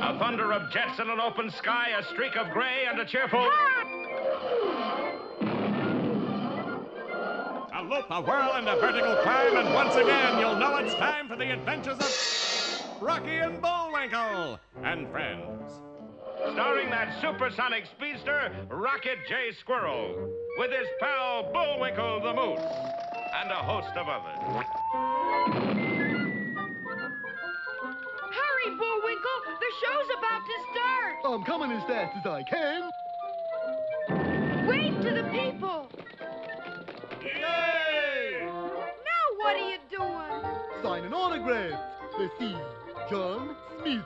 A thunder of jets in an open sky, a streak of gray, and a cheerful... A loop, a whirl, and a vertical climb, and once again you'll know it's time for the adventures of Rocky and Bullwinkle and friends. Starring that supersonic speedster, Rocket J. Squirrel, with his pal Bullwinkle the Moose, and a host of others. Hurry, Bullwinkle! The show's about to start! I'm coming as fast as I can. Wave to the people! Yay! Now what are you doing? Signing autographs. Let's see. John Smith.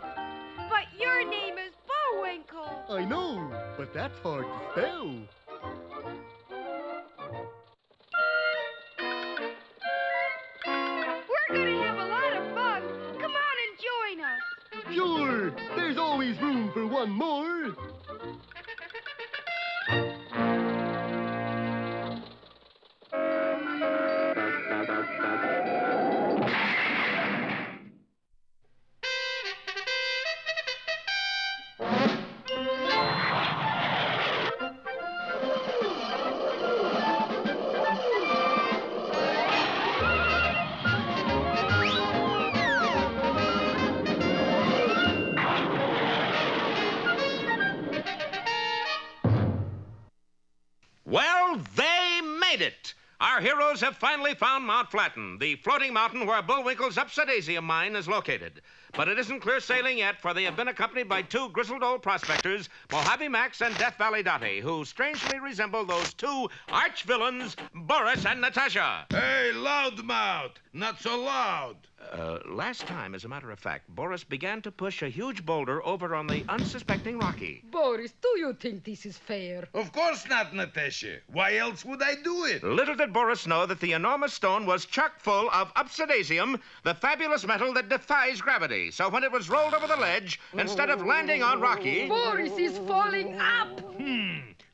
But your name is Bullwinkle. I know, but that's hard to spell. We're gonna have a lot of fun. Come on and join us. Sure, there's always room for one more. Well, they made it. Our heroes have finally found Mount Flatten, the floating mountain where Bullwinkle's Upsidasium mine is located. But it isn't clear sailing yet, for they have been accompanied by two grizzled old prospectors, Mojave Max and Death Valley Dottie, who strangely resemble those two arch-villains, Boris and Natasha. Hey, loudmouth! Not so loud! Last time, as a matter of fact, Boris began to push a huge boulder over on the unsuspecting Rocky. Boris, do you think this is fair? Of course not, Natasha. Why else would I do it? Little did Boris know that the enormous stone was chock full of Upsidasium, the fabulous metal that defies gravity. So when it was rolled over the ledge, instead of landing on Rocky... Boris is falling up!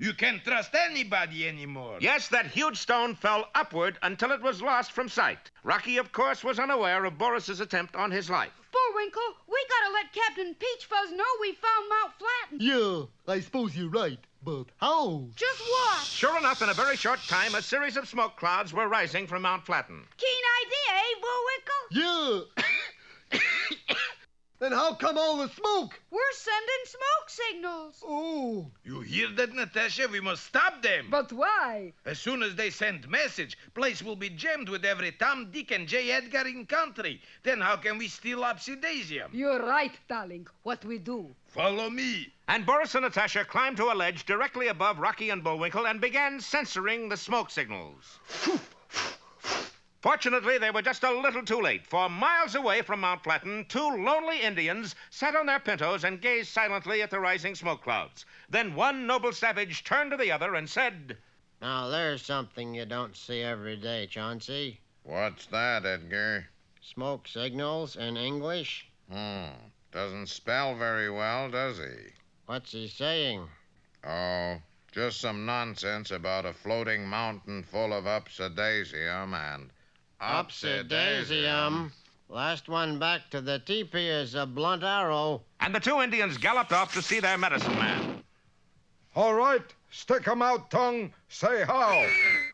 You can't trust anybody anymore. Yes, that huge stone fell upward until it was lost from sight. Rocky, of course, was unaware of Boris's attempt on his life. Bullwinkle, we gotta let Captain Peachfuzz know we found Mount Flatten. Yeah, I suppose you're right. But how? Just watch. Sure enough, in a very short time, a series of smoke clouds were rising from Mount Flatten. Keen idea, eh, Bullwinkle? Yeah. Then how come all the smoke? We're sending smoke signals. Oh. You hear that, Natasha? We must stop them. But why? As soon as they send message, place will be jammed with every Tom, Dick, and J. Edgar in country. Then how can we steal Upsidasium? You're right, darling. What we do? Follow me. And Boris and Natasha climbed to a ledge directly above Rocky and Bullwinkle and began censoring the smoke signals. Fortunately, they were just a little too late, for miles away from Mount Flatten, two lonely Indians sat on their pintos and gazed silently at the rising smoke clouds. Then one noble savage turned to the other and said, Now, there's something you don't see every day, Chauncey. What's that, Edgar? Smoke signals in English. Doesn't spell very well, does he? What's he saying? Oh, just some nonsense about a floating mountain full of Upsidasium and... Upsidasium. Last one back to the teepee is a blunt arrow. And the two Indians galloped off to see their medicine man. All right, stick 'em out, tongue. Say how.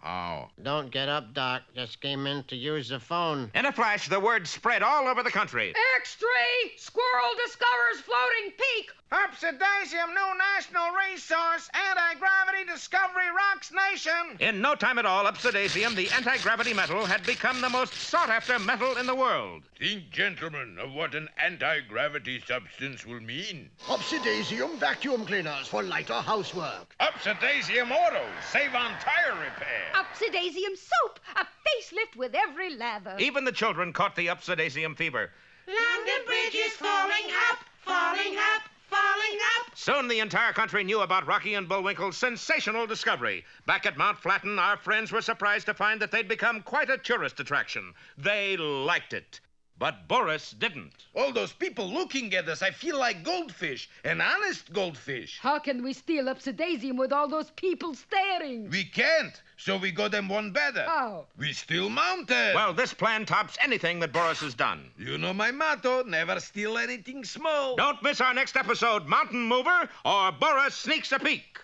How? Don't get up, Doc. Just came in to use the phone. In a flash, the word spread all over the country. X-ray! Squirrel discovers floating peak! Upsidasium, new national resource, anti-gravity discovery rocks nation. In no time at all, Upsidasium, the anti-gravity metal, had become the most sought-after metal in the world. Think, gentlemen, of what an anti-gravity substance will mean. Upsidasium vacuum cleaners for lighter housework. Upsidasium autos save on tire repair. Upsidasium soap, a facelift with every lather. Even the children caught the Upsidasium fever. London Bridge is falling up, falling up, falling up. Soon the entire country knew about Rocky and Bullwinkle's sensational discovery. Back at Mount Flatten, our friends were surprised to find that they'd become quite a tourist attraction. They liked it. But Boris didn't. All those people looking at us, I feel like goldfish, an honest goldfish. How can we steal Upsidasium with all those people staring? We can't, so we got them one better. How? We steal mountain. Well, this plan tops anything that Boris has done. You know my motto, never steal anything small. Don't miss our next episode, Mountain Mover, or Boris Sneaks a Peek.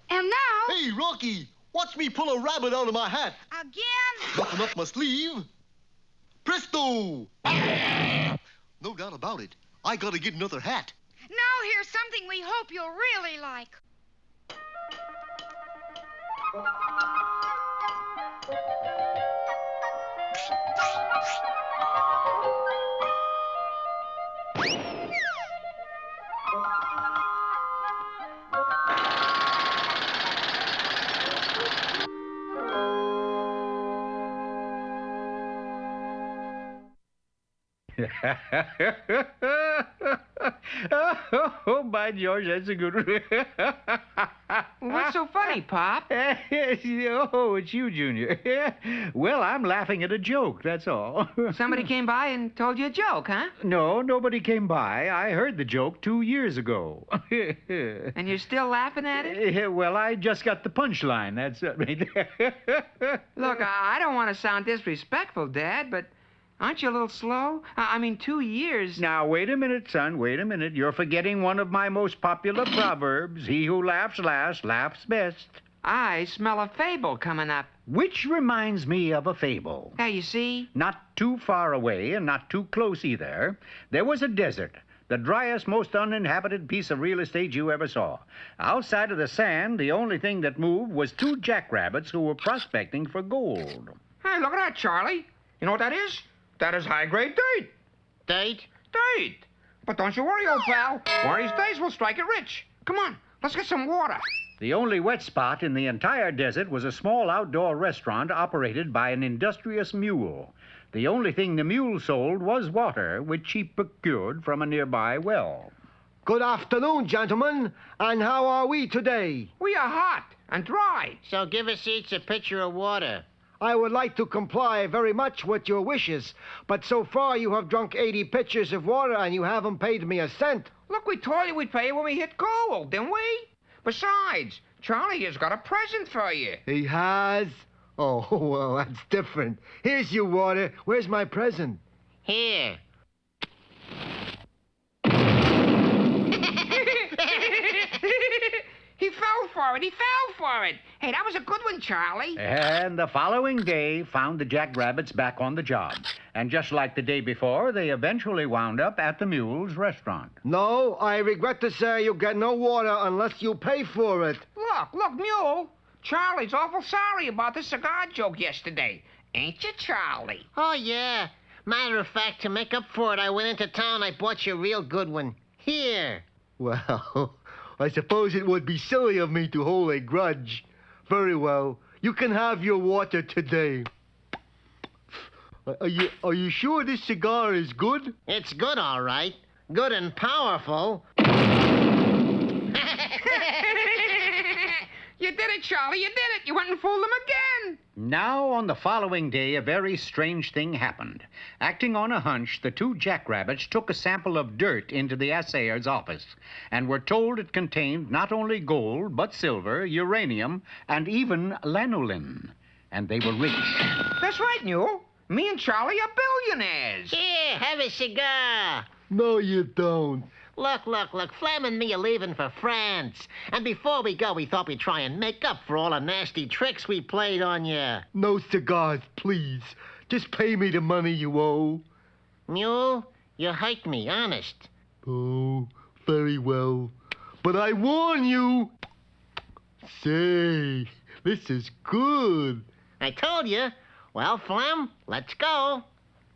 And now... Hey, Rocky, watch me pull a rabbit out of my hat. Again? Nothing up my sleeve. Presto! No doubt about it. I gotta get another hat. Now here's something we hope you'll really like. Oh, by George, that's a good one. What's so funny, Pop? Oh, it's you, Junior. Well, I'm laughing at a joke, that's all. Somebody came by and told you a joke, huh? No, nobody came by. I heard the joke 2 years ago. And you're still laughing at it? Well, I just got the punchline, that's it right there. Look, I don't want to sound disrespectful, Dad, but aren't you a little slow? I mean, 2 years... Now, wait a minute, son, wait a minute. You're forgetting one of my most popular proverbs. He who laughs last laughs best. I smell a fable coming up. Which reminds me of a fable. Yeah, you see? Not too far away and not too close either. There was a desert, the driest, most uninhabited piece of real estate you ever saw. Outside of the sand, the only thing that moved was 2 jackrabbits who were prospecting for gold. Hey, look at that, Charlie. You know what that is? That is high-grade dirt. Date? Dirt. But don't you worry, old pal. One of these days we'll strike it rich. Come on, let's get some water. The only wet spot in the entire desert was a small outdoor restaurant operated by an industrious mule. The only thing the mule sold was water, which he procured from a nearby well. Good afternoon, gentlemen. And how are we today? We are hot and dry. So give us each a pitcher of water. I would like to comply very much with your wishes, but so far you have drunk 80 pitchers of water and you haven't paid me a cent. Look, we told you we'd pay you when we hit gold, didn't we? Besides, Charlie has got a present for you. He has? Oh, well, that's different. Here's your water. Where's my present? Here. He fell for it. He fell for it. Hey, that was a good one, Charlie. And the following day found the jackrabbits back on the job. And just like the day before, they eventually wound up at the mule's restaurant. No, I regret to say you get no water unless you pay for it. Look, Mule. Charlie's awful sorry about the cigar joke yesterday. Ain't you, Charlie? Oh, yeah. Matter of fact, to make up for it, I went into town. I bought you a real good one. Here. Well, I suppose it would be silly of me to hold a grudge. Very well. You can have your water today. Are you sure this cigar is good? It's good, all right. Good and powerful. You did it, Charlie. You did it. You went and fooled them again. Now, on the following day, a very strange thing happened. Acting on a hunch, the 2 jackrabbits took a sample of dirt into the assayer's office and were told it contained not only gold, but silver, uranium, and even lanolin. And they were rich. That's right, Mule. Me and Charlie are billionaires. Here, have a cigar. No, you don't. Look. Flem and me are leaving for France. And before we go, we thought we'd try and make up for all the nasty tricks we played on you. No cigars, please. Just pay me the money you owe. Mule, you hurt me, honest. Oh, very well. But I warn you. Say, this is good. I told you. Well, Flem, let's go.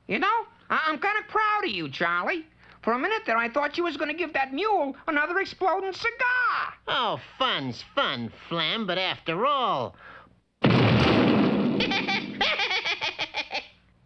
You know, I'm kind of proud of you, Charlie. For a minute there, I thought you was going to give that mule another exploding cigar. Oh, fun's fun, Flem, but after all...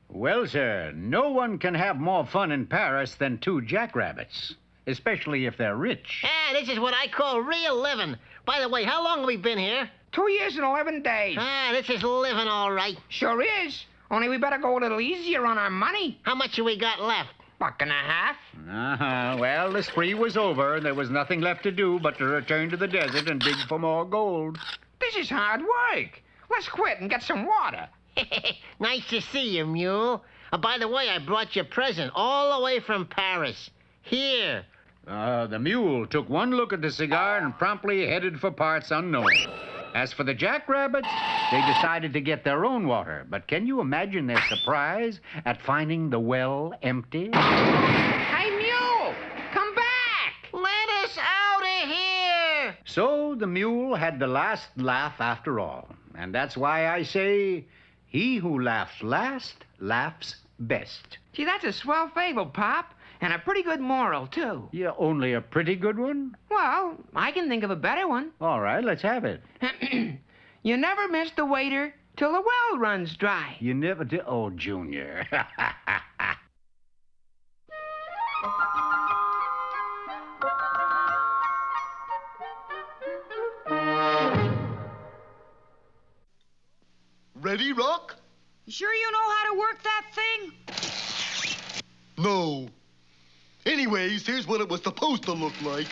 Well, sir, no one can have more fun in Paris than 2 jackrabbits. especially if they're rich. This is what I call real living. By the way, how long have we been here? 2 years and 11 days. This is living all right. Sure is. Only we better go a little easier on our money. How much have we got left? $1.50. Well, the spree was over, and there was nothing left to do but to return to the desert and dig for more gold. This is hard work. Let's quit and get some water. Nice to see you, Mule. By the way, I brought you a present all the way from Paris. Here. The Mule took one look at the cigar and promptly headed for parts unknown. As for the Jackrabbits, they decided to get their own water. But can you imagine their surprise at finding the well empty? Hey, Mule! Come back! Let us out of here! So the Mule had the last laugh after all. And that's why I say, he who laughs last laughs best. Gee, that's a swell fable, Pop. And a pretty good moral, too. Yeah, only a pretty good one? Well, I can think of a better one. All right, let's have it. You never miss the waiter till the well runs dry. You never did? Oh, Junior. Ready, Rock? You sure you know how to work that thing? No. Anyways, here's what it was supposed to look like.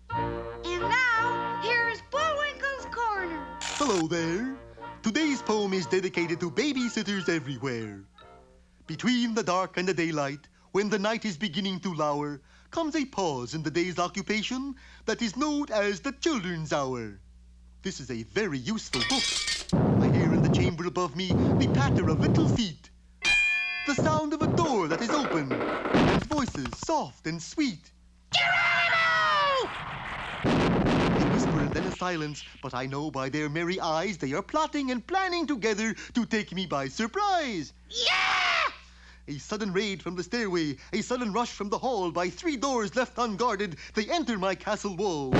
And now, here's Bullwinkle's Corner. Hello there. Today's poem is dedicated to babysitters everywhere. Between the dark and the daylight, when the night is beginning to lower, comes a pause in the day's occupation that is known as the Children's Hour. This is a very useful book. I hear in the chamber above me the patter of little feet, the sound of a door that is open, and voices soft and sweet. Geronimo! A whisper and then a silence, but I know by their merry eyes they are plotting and planning together to take me by surprise. Yeah! A sudden raid from the stairway, a sudden rush from the hall. By 3 doors left unguarded, they enter my castle wall.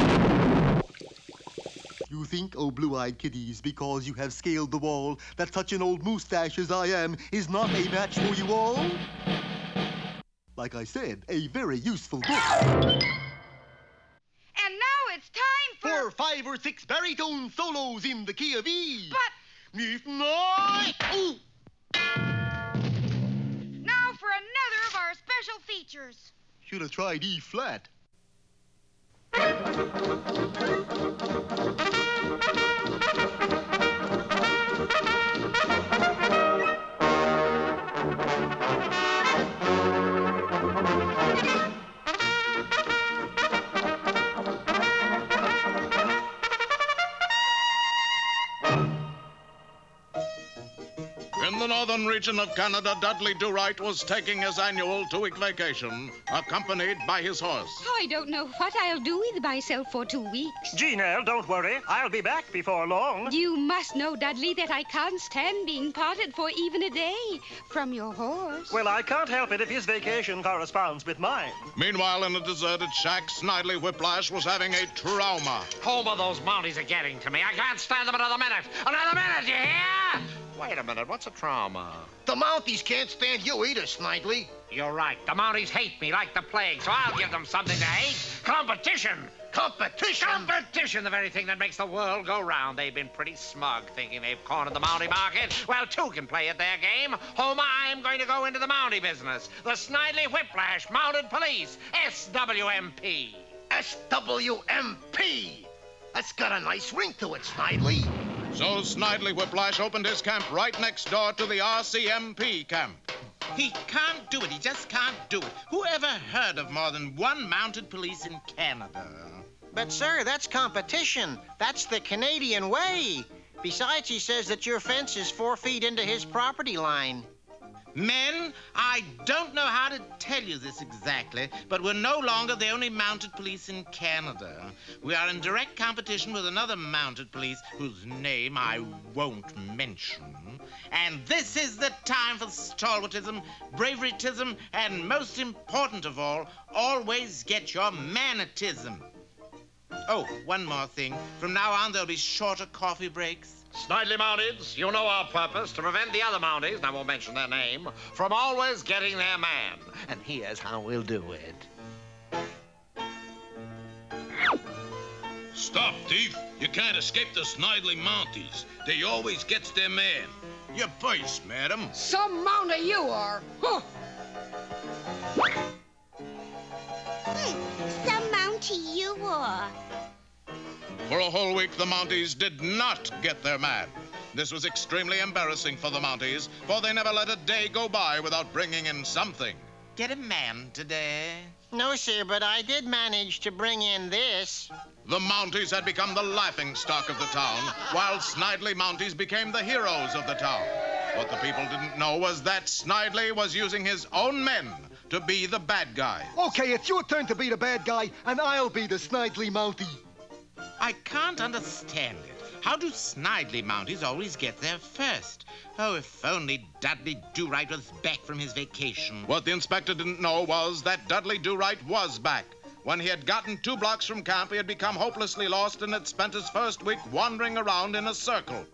You think, oh blue-eyed kiddies, because you have scaled the wall, that such an old moustache as I am is not a match for you all? Like I said, a very useful book. And now it's time for 5 or 6 baritone solos in the key of E. But If not... Ooh. now for another of our special features. Should have tried E flat. In the northern region of Canada, Dudley Do-Right was taking his annual 2-week vacation, accompanied by his horse. I don't know what I'll do with myself for 2 weeks. Gina, don't worry. I'll be back before long. You must know, Dudley, that I can't stand being parted for even a day from your horse. Well, I can't help it if his vacation corresponds with mine. Meanwhile, in a deserted shack, Snidley Whiplash was having a trauma. Homer, those Mounties are getting to me. I can't stand them another minute. Another minute, you hear? Wait a minute, what's a trauma? The Mounties can't stand you either, Snidley. You're right. The Mounties hate me like the plague, so I'll give them something to hate. Competition! Competition? Competition, the very thing that makes the world go round. They've been pretty smug, thinking they've cornered the Mountie market. Well, 2 can play at their game. Homer, I'm going to go into the Mountie business. The Snidley Whiplash Mounted Police, SWMP. SWMP? That's got a nice ring to it, Snidley. So Snidley Whiplash opened his camp right next door to the RCMP camp. He can't do it. He just can't do it. Who ever heard of more than 1 mounted police in Canada? But, sir, that's competition. That's the Canadian way. Besides, he says that your fence is 4 feet into his property line. Men, I don't know how to tell you this exactly, but we're no longer the only mounted police in Canada. We are in direct competition with another mounted police whose name I won't mention. And this is the time for stalwartism, braverytism, and most important of all, always get your manitism. Oh, one more thing. From now on, there'll be shorter coffee breaks, Snidley Mounties, you know our purpose, to prevent the other Mounties, and I won't mention their name, from always getting their man. And here's how we'll do it. Stop, thief. You can't escape the Snidley Mounties. They always gets their man. Your purse, madam. Some Mountie you are. Huh. Some Mountie you are. For a whole week, the Mounties did not get their man. This was extremely embarrassing for the Mounties, for they never let a day go by without bringing in something. Get a man today? No, sir, but I did manage to bring in this. The Mounties had become the laughingstock of the town, while Snidley Mounties became the heroes of the town. What the people didn't know was that Snidley was using his own men to be the bad guy. Okay, it's your turn to be the bad guy, and I'll be the Snidley Mountie. I can't understand it. How do Snidley Mounties always get there first? Oh, if only Dudley Do-Right was back from his vacation. What the inspector didn't know was that Dudley Do-Right was back. When he had gotten 2 blocks from camp, he had become hopelessly lost and had spent his first week wandering around in a circle.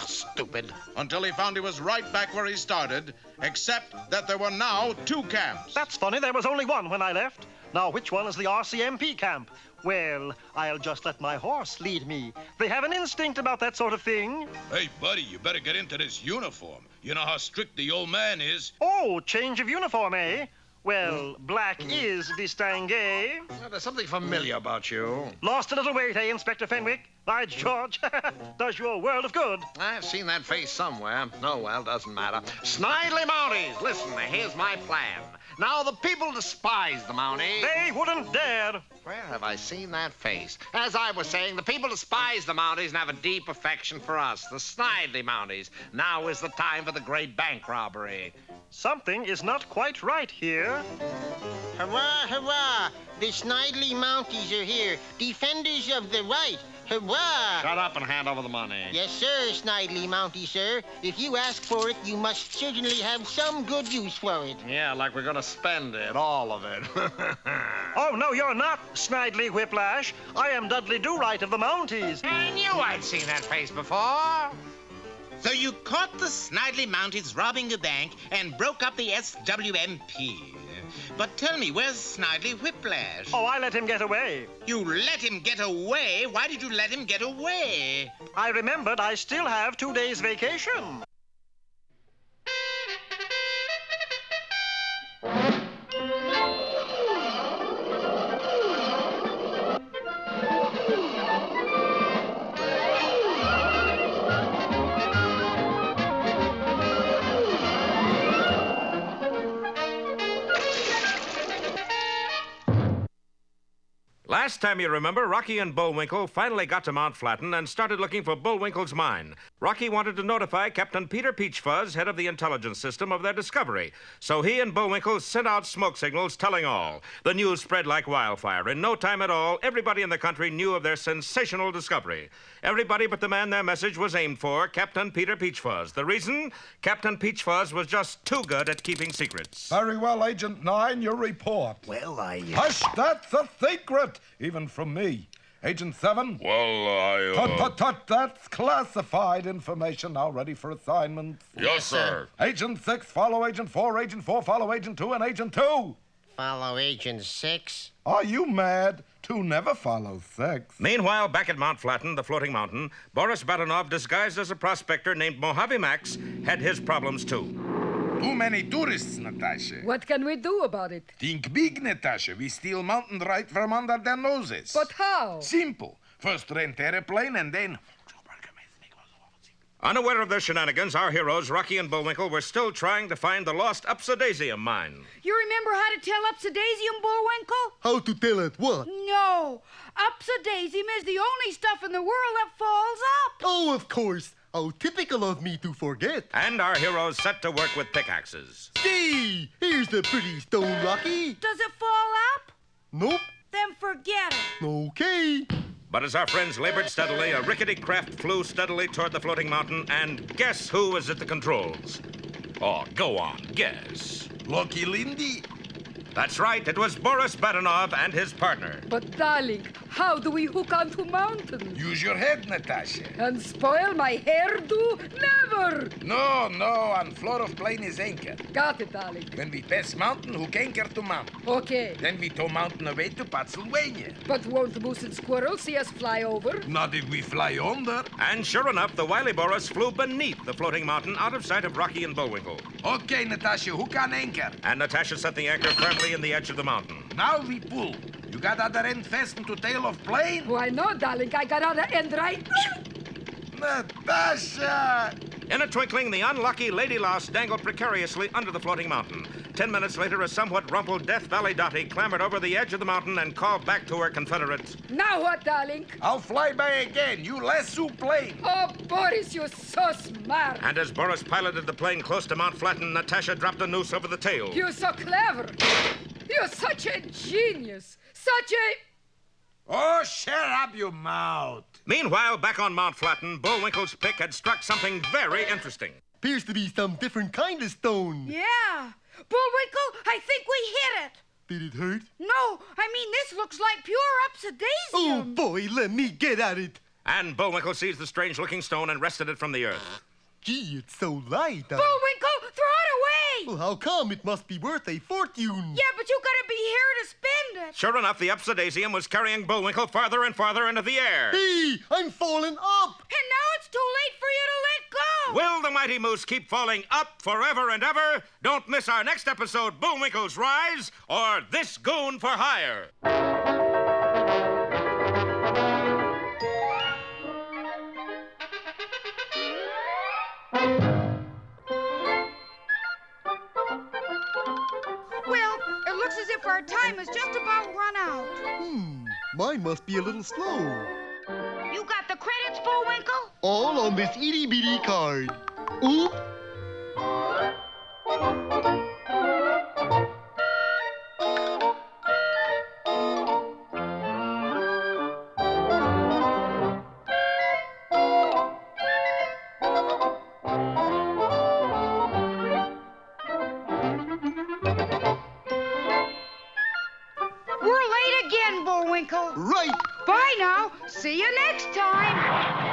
Stupid. Until he found he was right back where he started, except that there were now 2 camps. That's funny. There was only one when I left. Now, which one is the RCMP camp? Well, I'll just let my horse lead me. They have an instinct about that sort of thing. Hey, buddy, you better get into this uniform. You know how strict the old man is. Oh, change of uniform, eh? Well, black is distingué. There's something familiar about you. Lost a little weight, eh, Inspector Fenwick? By George, does you a world of good. I've seen that face somewhere. Oh, well, doesn't matter. Snidley Mounties, listen, here's my plan. Now, the people despise the Mounties. They wouldn't dare. Where have I seen that face? As I was saying, the people despise the Mounties and have a deep affection for us, the Snidley Mounties. Now is the time for the great bank robbery. Something is not quite right here. Hurrah, hurrah! The Snidley Mounties are here, defenders of the right. Hurrah! Shut up and hand over the money. Yes, sir, Snidley Mountie, sir. If you ask for it, you must certainly have some good use for it. Yeah, like we're gonna spend it, all of it. Oh, no, you're not, Snidley Whiplash. I am Dudley Do-Right of the Mounties. I knew I'd seen that face before. So you caught the Snidley Mounties robbing a bank and broke up the SWMP. But tell me, where's Snidley Whiplash? Oh, I let him get away. You let him get away? Why did you let him get away? I remembered I still have 2 days vacation. Last time you remember, Rocky and Bullwinkle finally got to Mount Flatten and started looking for Bullwinkle's mine. Rocky wanted to notify Captain Peter Peachfuzz, head of the intelligence system, of their discovery. So he and Bullwinkle sent out smoke signals telling all. The news spread like wildfire. In no time at all, everybody in the country knew of their sensational discovery. Everybody but the man their message was aimed for, Captain Peter Peachfuzz. The reason? Captain Peachfuzz was just too good at keeping secrets. Very well, Agent 9, your report. Well, Hush, that's a secret, even from me. Agent 7? Well, Tut, that's classified information now ready for assignment. Yes, sir. Agent 6, follow Agent 4, Agent 4, follow Agent 2, and Agent 2. Follow Agent 6. Are you mad? 2 never follows 6. Meanwhile, back at Mount Flatten, the floating mountain, Boris Badenov, disguised as a prospector named Mojave Max, had his problems too. Too many tourists, Natasha. What can we do about it? Think big, Natasha. We steal mountain right from under their noses. But how? Simple. First rent airplane and then... Unaware of their shenanigans, our heroes, Rocky and Bullwinkle, were still trying to find the lost Upsidasium mine. You remember how to tell Upsidasium, Bullwinkle? How to tell it what? No. Upsidasium is the only stuff in the world that falls up. Oh, of course. How typical of me to forget. And our heroes set to work with pickaxes. See, here's the pretty stone, Rocky. Does it fall up? Nope. Then forget it. Okay. But as our friends labored steadily, a rickety craft flew steadily toward the floating mountain, and guess who was at the controls? Oh, go on, guess. Lucky Lindy? That's right, it was Boris Badenov and his partner. But, darling, How do we hook onto mountain? Use your head, Natasha. And spoil my hairdo? Never! No, on floor of plane is anchor. Got it, darling. When we pass mountain, hook anchor to mountain. Okay. Then we tow mountain away to Pennsylvania. But won't moose and squirrel see us fly over? Not if we fly under. And sure enough, the wily Boris flew beneath the floating mountain out of sight of Rocky and Bullwinkle. Okay, Natasha, hook on anchor. And Natasha set the anchor firmly in the edge of the mountain. Now we pull. You got other end fastened to tail of plane? Why, no, darling. I got other end right. Natasha! In a twinkling, the unlucky Lady Lost dangled precariously under the floating mountain. 10 minutes later, a somewhat rumpled Death Valley Dottie clambered over the edge of the mountain and called back to her Confederates. Now what, darling? I'll fly by again. You lasso plane. Oh, Boris, you're so smart. And as Boris piloted the plane close to Mount Flatten, Natasha dropped a noose over the tail. You're so clever. You're such a genius. Such a... Oh, shut up your mouth. Meanwhile, back on Mount Flatten, Bullwinkle's pick had struck something very interesting. Appears to be some different kind of stone. Yeah. Bullwinkle, I think we hit it. Did it hurt? No, I mean, this looks like pure Oh, Upsidasium. boy, let me get at it. And Bullwinkle seized the strange-looking stone and wrested it from the earth. Gee, it's so light. Bullwinkle, throw it away. Well, how come? It must be worth a fortune. Yeah, but you gotta be here to spend it. Sure enough, the Upsidasium was carrying Bullwinkle farther and farther into the air. Hey, I'm falling up. And now it's too late for you to let go. Will the mighty moose keep falling up forever and ever? Don't miss our next episode, Bullwinkle's Rise, or This Goon for Hire. Well, it looks as if our time is just about run out. Mine must be a little slow. You got the credits, Bullwinkle? All on this itty-bitty card. Oop. We're late again, Bullwinkle. Right. Bye now. See you next time.